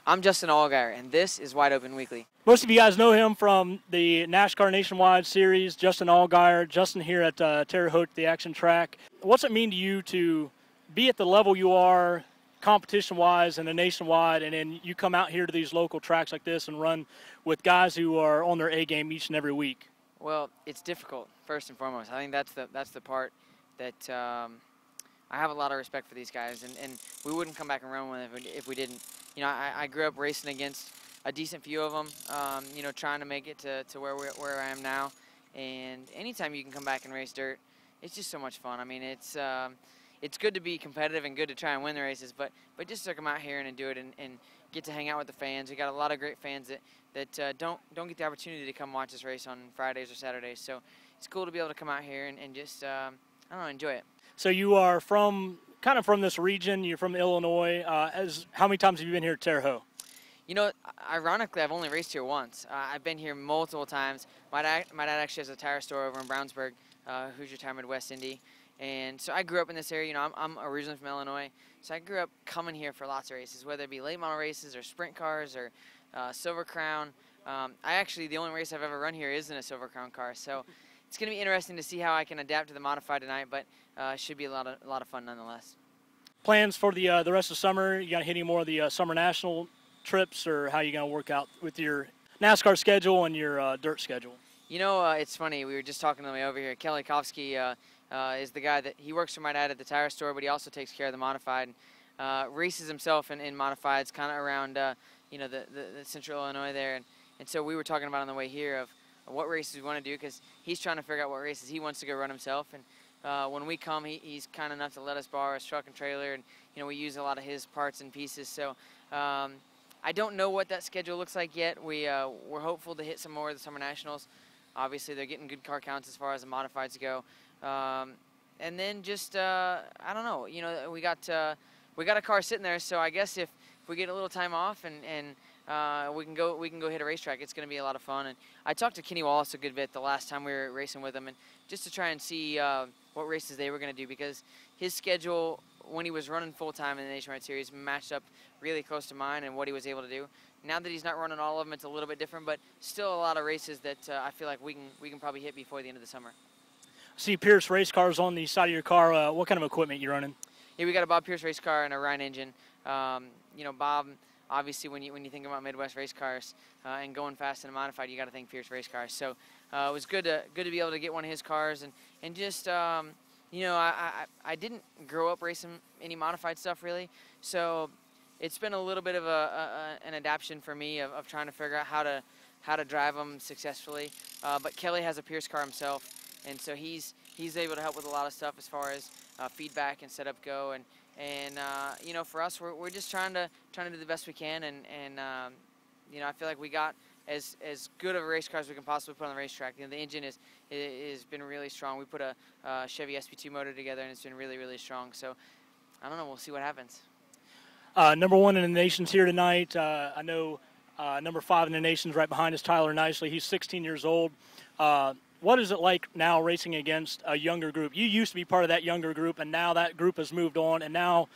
I'm Justin Allgaier, and this is WideOpen Weekly. Most of you guys know him from the NASCAR Nationwide Series. Justin Allgaier. Justin here at Terre Haute, the action track. What's it mean to you to be at the level you are, competition-wise, and the nationwide, and then you come out here to these local tracks like this and run with guys who are on their A game each and every week? Well, it's difficult, first and foremost. I think that's the part that I have a lot of respect for these guys, and we wouldn't come back and run with them if we didn't. You know, I grew up racing against a decent few of them, you know, trying to make it to where I am now. And anytime you can come back and race dirt, it's just so much fun. I mean, it's good to be competitive and good to try and win the races, but just to come out here and do it and get to hang out with the fans. We got a lot of great fans that don't get the opportunity to come watch us race on Fridays or Saturdays. So it's cool to be able to come out here and just I don't know, enjoy it. So you are from this region. You're from Illinois. How many times have you been here at Terre Haute? You know, ironically, I've only raced here once. I've been here multiple times. My dad actually has a tire store over in Brownsburg, who's retired Midwest Indy. And so I grew up in this area. You know, I'm originally from Illinois, so I grew up coming here for lots of races, whether it be late model races or sprint cars or Silver Crown. The only race I've ever run here is in a Silver Crown car. So it's going to be interesting to see how I can adapt to the modified tonight, but should be a lot of fun nonetheless. Plans for the rest of summer? You got to hit any more of the summer national trips, or how you going to work out with your NASCAR schedule and your dirt schedule? You know, it's funny. We were just talking on the way over here. Kelly Kofsky is the guy that he works for my dad at the tire store, but he also takes care of the modified. Races himself in modifieds, kind of around you know, the central Illinois there, and so we were talking about on the way here of what races we want to do, because he's trying to figure out what races he wants to go run himself. And when we come, he's kind enough to let us borrow his truck and trailer, and you know, we use a lot of his parts and pieces. So I don't know what that schedule looks like yet. We're hopeful to hit some more of the summer nationals. Obviously, they're getting good car counts as far as the modifieds go. And then just I don't know. You know, we got a car sitting there, so I guess if we get a little time off and we can go hit a racetrack, it's going to be a lot of fun. And I talked to Kenny Wallace a good bit the last time we were racing with him, and just to try and see what races they were going to do, because his schedule when he was running full-time in the Nationwide Series matched up really close to mine and what he was able to do. Now that he's not running all of them, it's a little bit different, but still a lot of races that I feel like we can probably hit before the end of the summer. See Pierce race cars on the side of your car. What kind of equipment you running? Yeah, we got a Bob Pierce race car and a Ryan engine. You know, Bob, obviously when you think about Midwest race cars and going fast in a modified, you got to think Pierce race cars. So it was good to be able to get one of his cars and just you know, I didn't grow up racing any modified stuff really, so it's been a little bit of an adaptation for me of trying to figure out how to drive them successfully. But Kelly has a Pierce car himself, and so he's able to help with a lot of stuff as far as feedback and setup go. And you know, for us, we're just trying to do the best we can. And you know, I feel like we got as good of a race car as we can possibly put on the racetrack. You know, the engine has been really strong. We put a Chevy SP2 motor together, and it's been really, really strong. So I don't know. We'll see what happens. Number one in the nation's here tonight. I know number 5 in the nation's right behind us, Tyler Nicely. He's 16 years old. What is it like now racing against a younger group? You used to be part of that younger group, and now that group has moved on, and now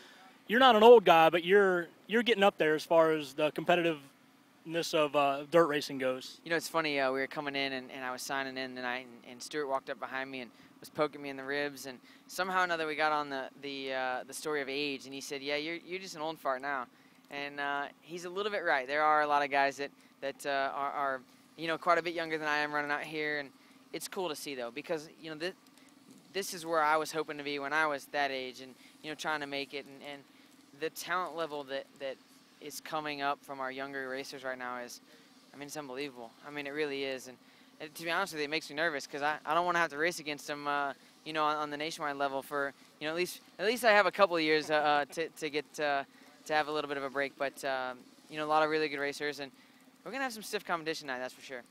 you're not an old guy, but you're getting up there as far as the competitiveness of dirt racing goes. You know, it's funny. We were coming in, and I was signing in tonight, and Stuart walked up behind me and was poking me in the ribs, and somehow or another we got on the story of age, and he said, "Yeah, you're just an old fart now," and he's a little bit right. There are a lot of guys that are you know, quite a bit younger than I am running out here, and it's cool to see though, because you know this is where I was hoping to be when I was that age, and you know, trying to make it, and the talent level that is coming up from our younger racers right now is, I mean, it's unbelievable. I mean, it really is, and to be honest with you, it makes me nervous, because I don't want to have to race against them, you know, on the nationwide level for, you know, at least I have a couple of years to get to have a little bit of a break, but you know, a lot of really good racers, and we're gonna have some stiff competition tonight, that's for sure.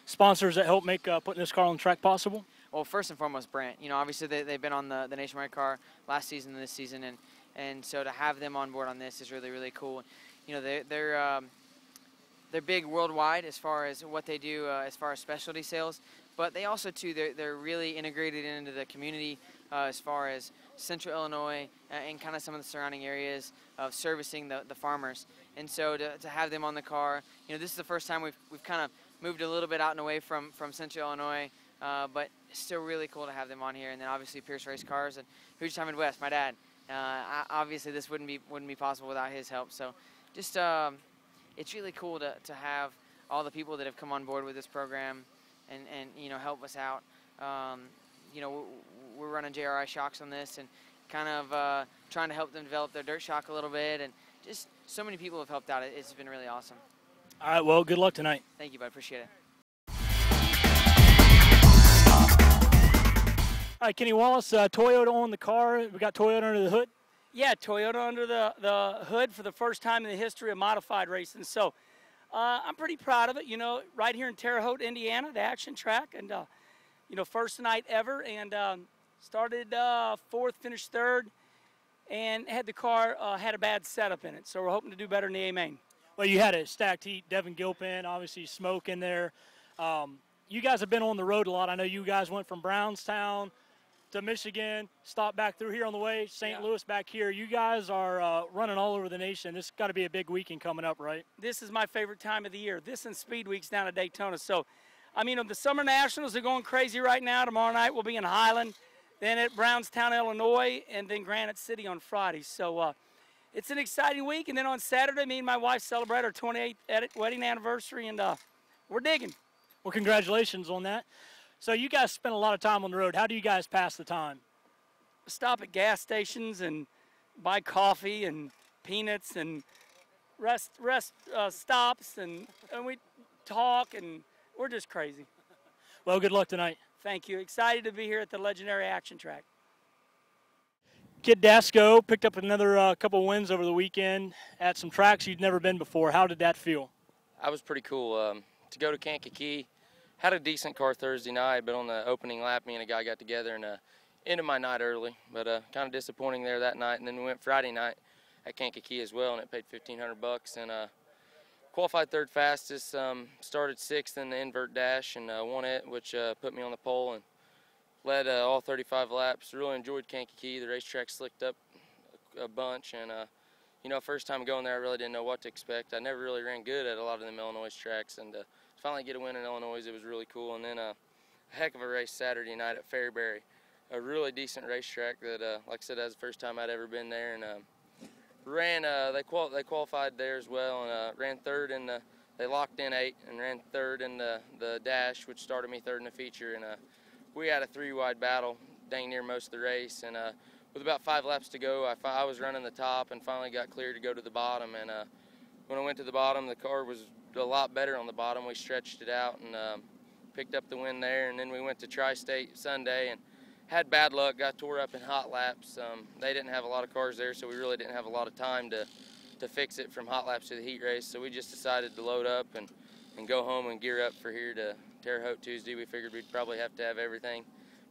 Sponsors that help make putting this car on the track possible? Well, first and foremost, Brandt. You know, obviously they've been on the nationwide car last season and this season, and so to have them on board on this is really, really cool. You know, they're big worldwide as far as what they do as far as specialty sales, but they also too they're really integrated into the community as far as Central Illinois and kind of some of the surrounding areas of servicing the farmers. And so to have them on the car, this is the first time we've kind of moved a little bit out and away from Central Illinois, but it's still really cool to have them on here. And then obviously Pierce Race Cars and Hoosier Time Midwest, my dad. Obviously this wouldn't be possible without his help. So just it's really cool to have all the people that have come on board with this program and help us out. We're running JRI shocks on this and kind of trying to help them develop their dirt shock a little bit, and just so many people have helped out. It's been really awesome. All right, well, good luck tonight. Thank you, bud. Appreciate it. All right, Kenny Wallace, Toyota on the car. We got Toyota under the hood. Yeah, Toyota under the hood for the first time in the history of modified racing. So I'm pretty proud of it. Right here in Terre Haute, Indiana, the action track, and first night ever, and started fourth, finished third, and had the car had a bad setup in it. So we're hoping to do better in the A main. Well, you had a stacked heat. Devin Glipin, obviously smoke in there. You guys have been on the road a lot. I know you guys went from Brownstown to Michigan, stopped back through here on the way, St. Louis back here. You guys are running all over the nation. This has got to be a big weekend coming up, right? This is my favorite time of the year. This and Speed Week's down at Daytona. So, the Summer Nationals are going crazy right now. Tomorrow night we'll be in Highland, then at Brownstown, Illinois, and then Granite City on Friday. So it's an exciting week. And then on Saturday, me and my wife celebrate our 28th wedding anniversary, and we're digging. Well, congratulations on that. So you guys spend a lot of time on the road. How do you guys pass the time? Stop at gas stations and buy coffee and peanuts and rest stops, and we talk, and we're just crazy. Well, good luck tonight. Thank you. Excited to be here at the legendary action track. Kid Dasco picked up another couple wins over the weekend at some tracks you'd never been before. How did that feel? That was pretty cool. To go to Kankakee, had a decent car Thursday night, but on the opening lap, me and a guy got together and ended my night early. But kind of disappointing there that night. And then we went Friday night at Kankakee as well, and it paid $1,500. And qualified third fastest, started sixth in the invert dash and won it, which put me on the pole and led all 35 laps. Really enjoyed Kankakee. The racetrack slicked up a bunch, and first time going there, I really didn't know what to expect. I never really ran good at a lot of them Illinois tracks, and finally get a win in Illinois, it was really cool. And then a heck of a race Saturday night at Fairbury, a really decent racetrack that, like I said, that was the first time I'd ever been there, and ran. They qualified there as well, and ran third in the. They locked in 8 and ran third in the dash, which started me third in the feature, and we had a 3-wide battle dang near most of the race, and with about 5 laps to go, I was running the top and finally got cleared to go to the bottom. And when I went to the bottom, the car was a lot better on the bottom. We stretched it out and picked up the win there. And then we went to Tri-State Sunday and had bad luck, got tore up in hot laps. They didn't have a lot of cars there, so we really didn't have a lot of time to fix it from hot laps to the heat race. So we just decided to load up and go home and gear up for here to Terre Haute Tuesday. We figured we'd probably have to have everything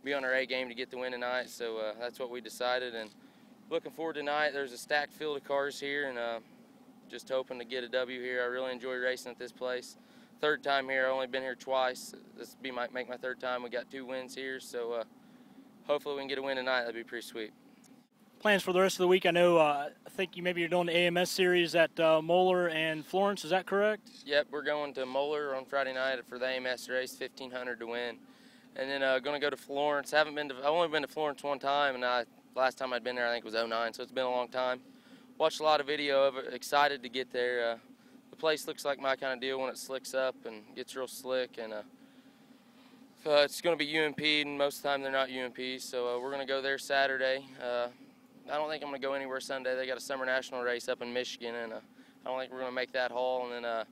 be on our A game to get the win tonight, so that's what we decided. And looking forward to tonight. There's a stacked field of cars here, and just hoping to get a W here. I really enjoy racing at this place. Third time here. I've only been here twice. This will make my third time. We got 2 wins here, so hopefully we can get a win tonight. That'd be pretty sweet. Plans for the rest of the week? I know. I think you're doing the AMS series at Moeller and Florence. Is that correct? Yep, we're going to Moeller on Friday night for the AMS race, $1,500 to win. And then going to go to Florence. I've only been to Florence one time, and last time I'd been there I think was 2009, so it's been a long time. Watched a lot of video of it. Excited to get there. The place looks like my kind of deal when it slicks up and gets real slick. And it's going to be UMP, and most of the time they're not UMP. So we're going to go there Saturday. I don't think I'm going to go anywhere Sunday. They got a summer national race up in Michigan, and I don't think we're going to make that haul. And then I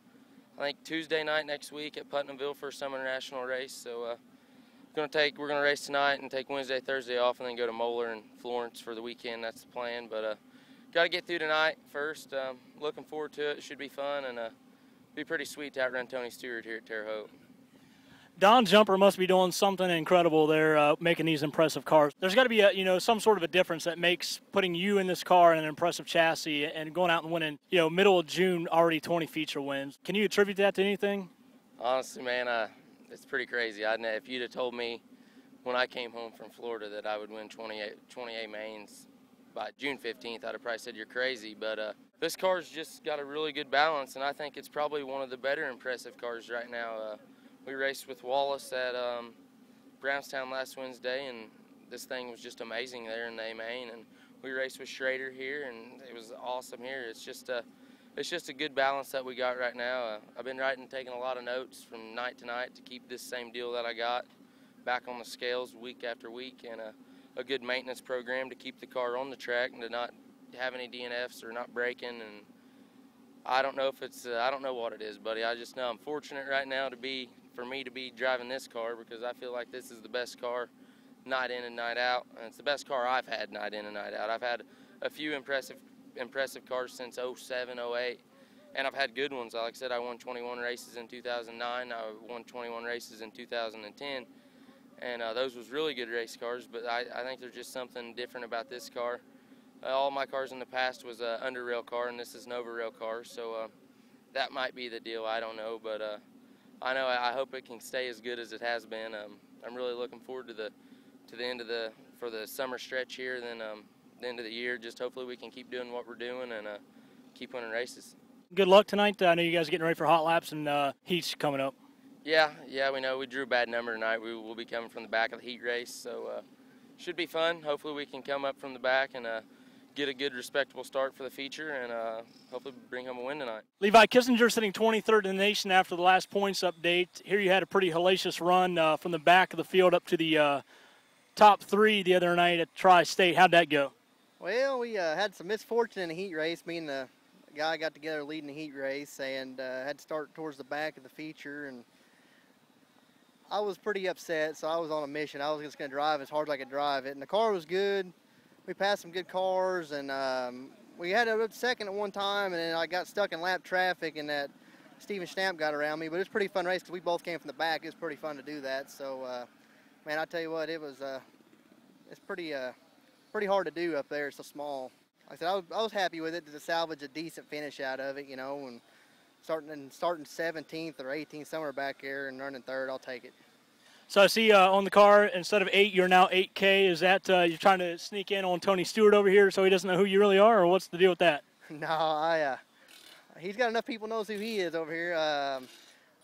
think Tuesday night next week at Putnamville for a summer national race. So we're going to race tonight and take Wednesday, Thursday off, and then go to Moeller and Florence for the weekend. That's the plan. But got to get through tonight first. Looking forward to it. It should be fun, and be pretty sweet to outrun Tony Stewart here at Terre Haute. Don Jumper must be doing something incredible there, making these impressive cars. There's got to be some sort of a difference that makes putting you in this car in an impressive chassis and going out and winning, middle of June, already 20 feature wins. Can you attribute that to anything? Honestly, man, it's pretty crazy. If you'd have told me when I came home from Florida that I would win 28 mains by June 15th, I'd have probably said you're crazy. But This car's just got a really good balance, and I think it's probably one of the better impressive cars right now. We raced with Wallace at Brownstown last Wednesday, and this thing was just amazing there in the A-Main. And we raced with Schrader here, and it was awesome here. It's just a good balance that we got right now. I've been taking a lot of notes from night to night to keep this same deal that I got back on the scales week after week, and a good maintenance program to keep the car on the track and to not have any DNFs or not breaking. And I don't know if it's I don't know what it is, buddy. I just know I'm fortunate right now for me to be driving this car, because I feel like this is the best car night in and night out, and it's the best car I've had night in and night out. I've had a few impressive cars since 07, 08, and I've had good ones. Like I said, I won 21 races in 2009. I won 21 races in 2010, and those was really good race cars, but I think there's just something different about this car. All my cars in the past was an under rail car, and this is an over rail car, so that might be the deal. I don't know, but I know I hope it can stay as good as it has been. I'm really looking forward to the end of for the summer stretch here, then the end of the year. Just hopefully we can keep doing what we're doing and keep winning races. Good luck tonight. I know you guys are getting ready for hot laps and heats coming up. Yeah, we know we drew a bad number tonight. We will be coming from the back of the heat race, so should be fun. Hopefully we can come up from the back and get a good, respectable start for the feature, and hopefully bring home a win tonight. Levi Kissinger sitting 23rd in the nation after the last points update. Here you had a pretty hellacious run from the back of the field up to the top 3 the other night at Tri-State. How'd that go? Well, we had some misfortune in the heat race. Me and the guy got together leading the heat race, and had to start towards the back of the feature, and I was pretty upset, so I was on a mission. I was just going to drive as hard as I could drive it, and the car was good. We passed some good cars, and we had a second at one time, and then I got stuck in lap traffic, and that Steven Stamp got around me. But it was a pretty fun race because we both came from the back. It was pretty fun to do that. So, man, I tell you what, it's pretty hard to do up there. It's so small. Like I said, I was happy with it to salvage a decent finish out of it, and starting 17th or 18th somewhere back there and running third, I'll take it. So I see on the car, instead of 8, you're now 8K. Is that you're trying to sneak in on Tony Stewart over here so he doesn't know who you really are, or what's the deal with that? No, he's got enough people knows who he is over here. Like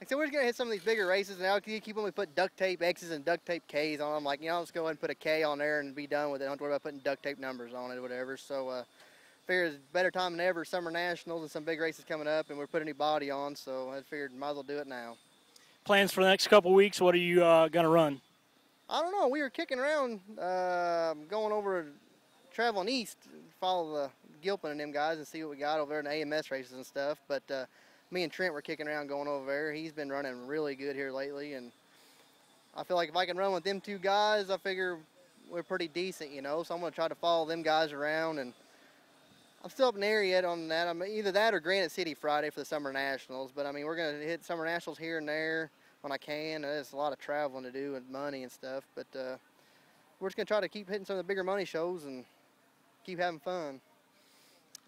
I said, we're just going to hit some of these bigger races, and I'll keep them. We put duct tape X's and duct tape K's on them. Like, let's go ahead and put a K on there and be done with it. Don't have to worry about putting duct tape numbers on it or whatever. So, figure it's a better time than ever. Summer Nationals and some big races coming up, and we're putting any body on, so I figured might as well do it now. Plans for the next couple of weeks, what are you going to run? I don't know. We were kicking around, going over, traveling east, follow the Gilpin and them guys and see what we got over there in the AMS races and stuff. But me and Trent were kicking around going over there. He's been running really good here lately, and I feel like if I can run with them 2 guys, I figure we're pretty decent, So I'm going to try to follow them guys around, and I'm still up in the air yet on that. I'm either that or Granite City Friday for the Summer Nationals. But, I mean, we're going to hit Summer Nationals here and there when I can. There's a lot of traveling to do and money and stuff. But we're just going to try to keep hitting some of the bigger money shows and keep having fun.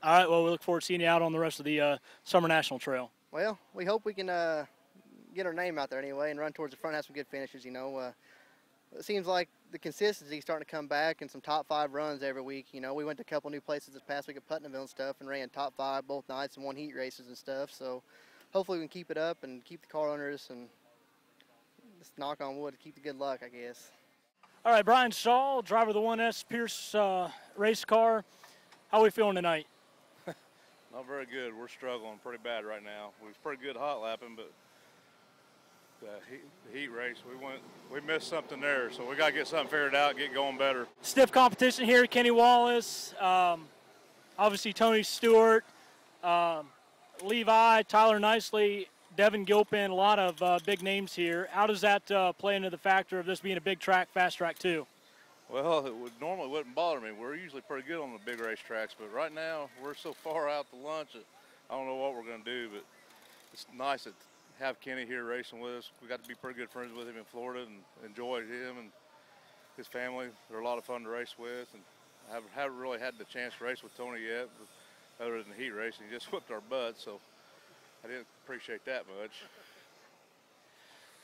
All right, well, we look forward to seeing you out on the rest of the Summer National Trail. Well, we hope we can get our name out there anyway and run towards the front and have some good finishes, It seems like the consistency is starting to come back and some top 5 runs every week. We went to a couple new places this past week at Putnamville and stuff and ran top 5 both nights and won heat races and stuff. So hopefully we can keep it up and keep the car under us and just knock on wood to keep the good luck, I guess. All right, Brian Shaw, driver of the 1S Pierce race car. How are we feeling tonight? Not very good. We're struggling pretty bad right now. We was pretty good hot lapping, but the heat race, we missed something there, so we got to get something figured out, get going better. Stiff competition here. Kenny Wallace, obviously Tony Stewart, Levi, Tyler Nicely, Devin Glipin, a lot of big names here. How does that play into the factor of this being a big track, fast track too? Well, it normally wouldn't bother me. We're usually pretty good on the big race tracks, but right now we're so far out to lunch that I don't know what we're going to do, but it's nice to have Kenny here racing with us. We got to be pretty good friends with him in Florida and enjoy him and his family. They're a lot of fun to race with, and I haven't really had the chance to race with Tony yet, other than the heat racing. He just whipped our butts, so I didn't appreciate that much.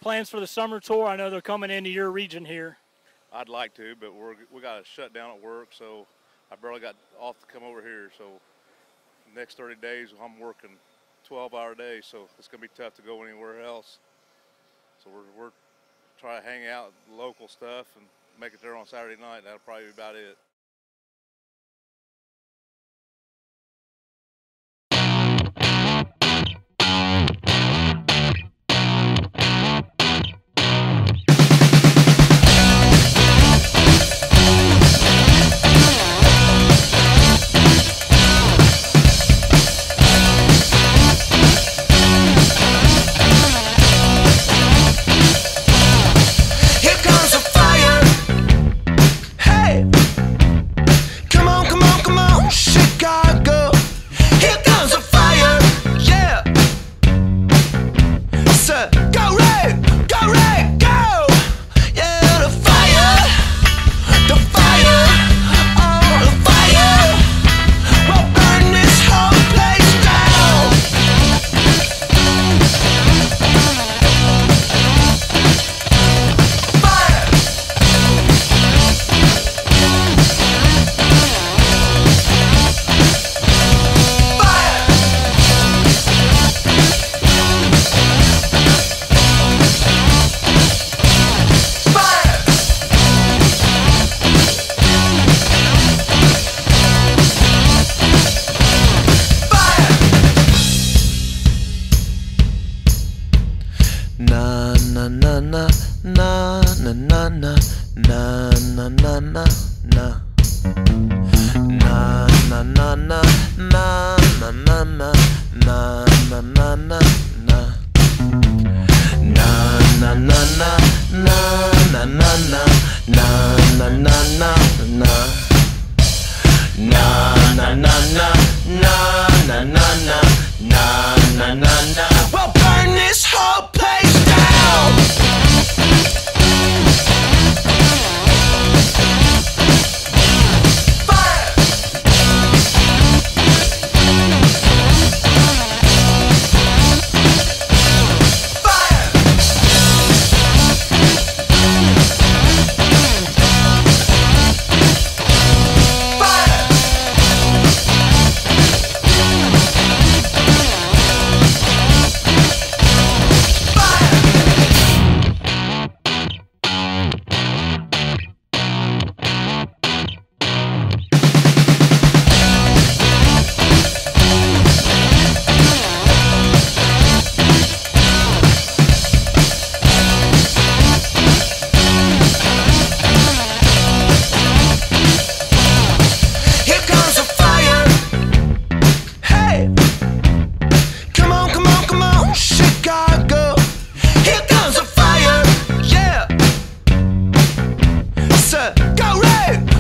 Plans for the summer tour? I know they're coming into your region here. I'd like to, but we got to shut down at work, so I barely got off to come over here. So the next 30 days I'm working 12-hour days, so it's going to be tough to go anywhere else. So we're trying to hang out local stuff and make it there on Saturday night. That'll probably be about it. We'll burn this whole place down. Go red!